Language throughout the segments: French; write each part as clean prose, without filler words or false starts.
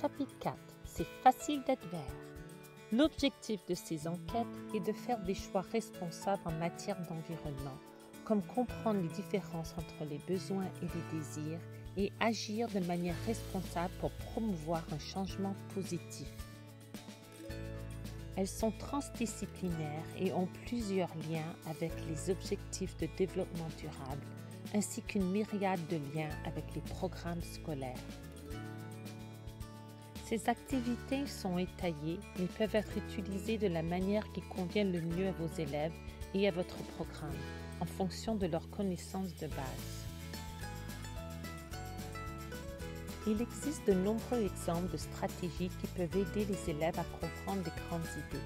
Chapitre 4. C'est facile d'être vert. L'objectif de ces enquêtes est de faire des choix responsables en matière d'environnement, comme comprendre les différences entre les besoins et les désirs et agir de manière responsable pour promouvoir un changement positif. Elles sont transdisciplinaires et ont plusieurs liens avec les objectifs de développement durable, ainsi qu'une myriade de liens avec les programmes scolaires. Ces activités sont étayées mais peuvent être utilisées de la manière qui convient le mieux à vos élèves et à votre programme, en fonction de leurs connaissances de base. Il existe de nombreux exemples de stratégies qui peuvent aider les élèves à comprendre des grandes idées.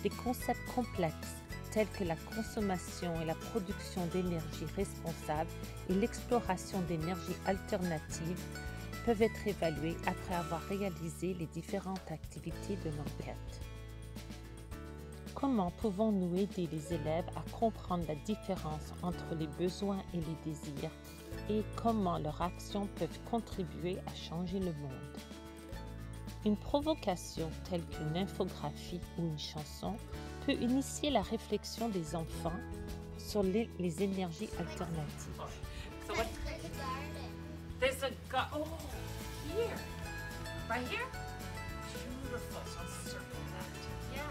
Des concepts complexes tels que la consommation et la production d'énergie responsable et l'exploration d'énergies alternatives peuvent être évalués après avoir réalisé les différentes activités de l'enquête. Comment pouvons-nous aider les élèves à comprendre la différence entre les besoins et les désirs et comment leurs actions peuvent contribuer à changer le monde? Une provocation telle qu'une infographie ou une chanson peut initier la réflexion des enfants sur les énergies alternatives. So what? There's a oh, here. Right here? Beautiful. So I'll circle that. Yeah.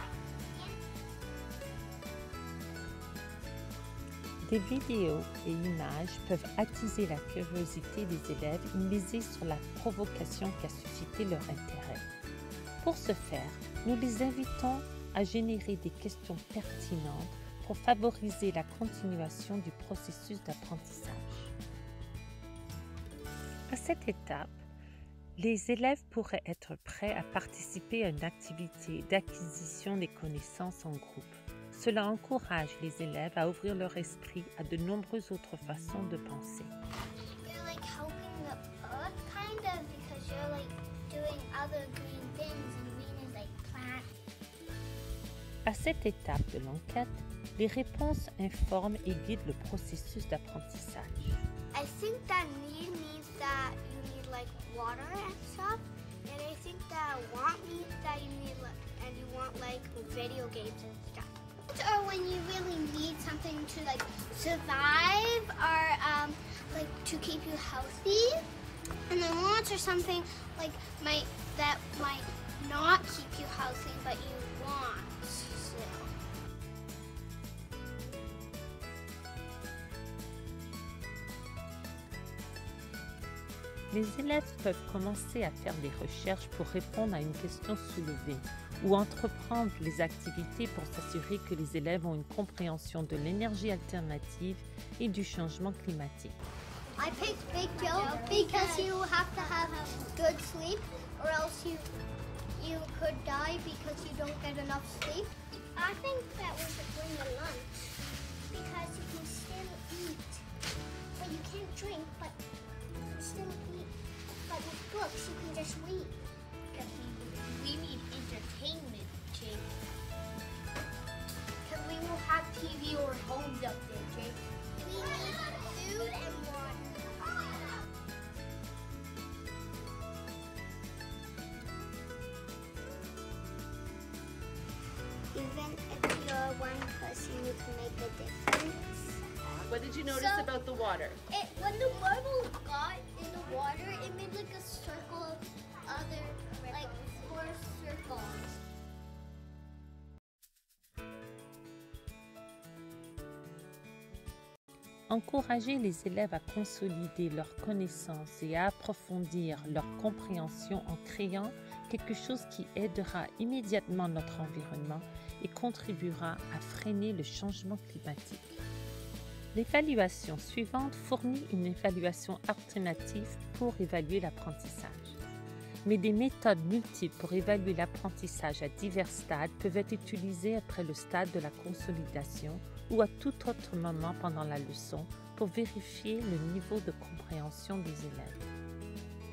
Des vidéos et images peuvent attiser la curiosité des élèves misés sur la provocation qui a suscité leur intérêt. Pour ce faire, nous les invitons à générer des questions pertinentes pour favoriser la continuation du processus d'apprentissage. À cette étape, les élèves pourraient être prêts à participer à une activité d'acquisition des connaissances en groupe. Cela encourage les élèves à ouvrir leur esprit à de nombreuses autres façons de penser. You're like helping the earth kind of because you're like doing other green things and green is like plant. À cette étape de l'enquête, les réponses informent et guident le processus d'apprentissage. I think that need means that you need like water and stuff, and I think that want means that you need and you want like video games and stuff. Or when you really need something to like survive or like to keep you healthy, and then wants are something like that might not keep you healthy but you want still. Les élèves peuvent commencer à faire des recherches pour répondre à une question soulevée ou entreprendre les activités pour s'assurer que les élèves ont une compréhension de l'énergie alternative et du changement climatique. I picked Big Joe because you have to have good sleep or else you could die because you don't get enough sleep. I think that we should bring a lunch because you can still eat, but you can't drink, but you can still eat. But with books, you can just read. Because we need entertainment, Jake. Because we will have TV or homes up there, Jake. We need food and water. Even if you're one person, you can make a difference. What did you notice about the water? When the marble got in the water, it made like a circle of other, like 4 circles. Encourager les élèves à consolider leurs connaissances et à approfondir leur compréhension en créant quelque chose qui aidera immédiatement notre environnement et contribuera à freiner le changement climatique. L'évaluation suivante fournit une évaluation alternative pour évaluer l'apprentissage. Mais des méthodes multiples pour évaluer l'apprentissage à divers stades peuvent être utilisées après le stade de la consolidation ou à tout autre moment pendant la leçon pour vérifier le niveau de compréhension des élèves.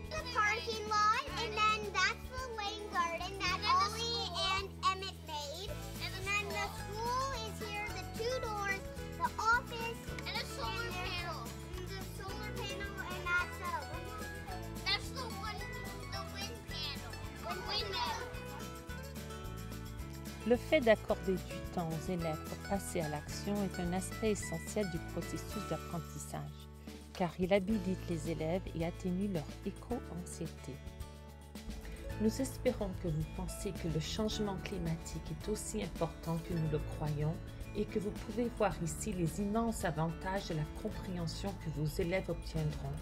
The parking lot, and then that's the Lane Garden that Ollie and Emmett made. And then the school is here, the 2 doors, the office, and a solar panel. The solar panel, and that's the wind panel. Le fait d'accorder du temps aux élèves pour passer à l'action est un aspect essentiel du processus d'apprentissage, car il habilite les élèves et atténue leur éco-anxiété. Nous espérons que vous pensez que le changement climatique est aussi important que nous le croyons et que vous pouvez voir ici les immenses avantages de la compréhension que vos élèves obtiendront,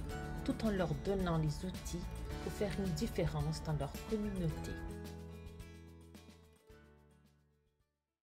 tout en leur donnant les outils pour faire une différence dans leur communauté.